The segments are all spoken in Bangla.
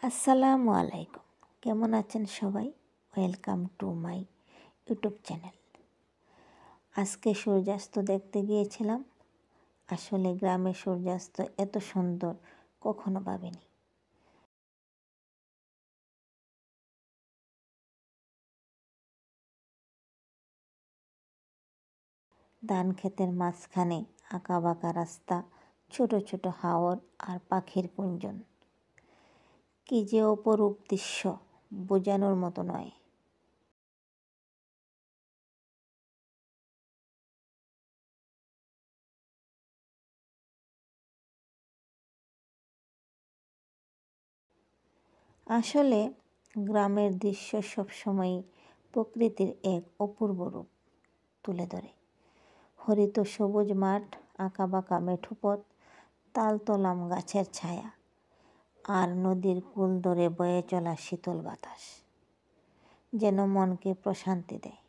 আসসালামু আলাইকুম। কেমন আছেন সবাই? Welcome to my YouTube channel. আজকে সূর্যাস্ত দেখতে গিয়েছিলাম। আসলে গ্রামের সূর্যাস্ত এত সুন্দর কখনো ভাবিনি। ধান ক্ষেতের মাঝখানে আঁকাবাঁকা রাস্তা, ছোট ছোট হাওর আর পাখির কুঞ্জন। কী যে অপরূপ দৃশ্য, বোঝানোর মতো নয়। আসলে গ্রামের দৃশ্য সবসময়ই প্রকৃতির এক অপূর্ব রূপ তুলে ধরে। হরিত সবুজ মাঠ, আঁকাবাঁকা মেঠো পথ, তালতলা আম গাছের ছায়া আর নদীর কূল ধরে বয়ে চলা শীতল বাতাস যেন মনকে প্রশান্তি দেয়।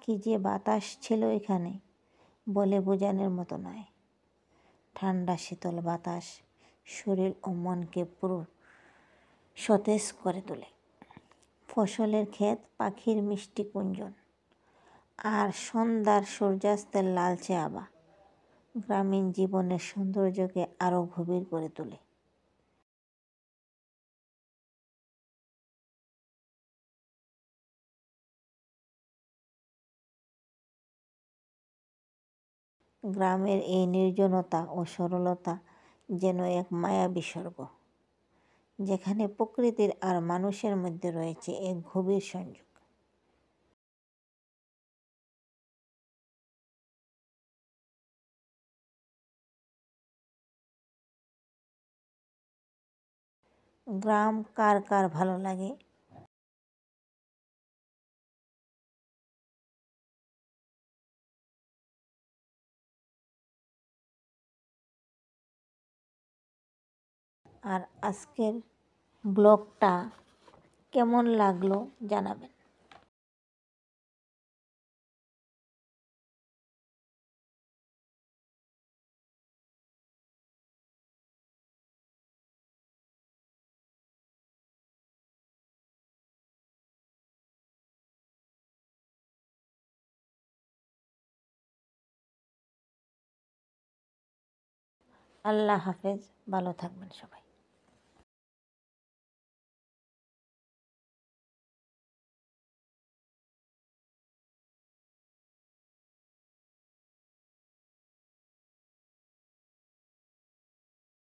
কি যে বাতাস ছিল এখানে, বলে বোঝানোর মতো নয়। ঠান্ডা শীতল বাতাস শরীর ও মনকে পুরো সতেজ করে তোলে। ফসলের ক্ষেত, পাখির মিষ্টি কুঞ্জন আর সন্ধ্যার সূর্যাস্তের লালচে আভা গ্রামীণ জীবনের সৌন্দর্যকে আরও গভীর করে তোলে। গ্রামের এই নির্জনতা ও সরলতা যেন এক মায়াবী স্বর্গ, যেখানে প্রকৃতির আর মানুষের মধ্যে রয়েছে এক গভীর সংযোগ। গ্রাম কার কার ভালো লাগে? আর আজকের ব্লগটা কেমন লাগলো জানাবেন। আল্লাহ হাফেজ, ভালো থাকবেন সবাই।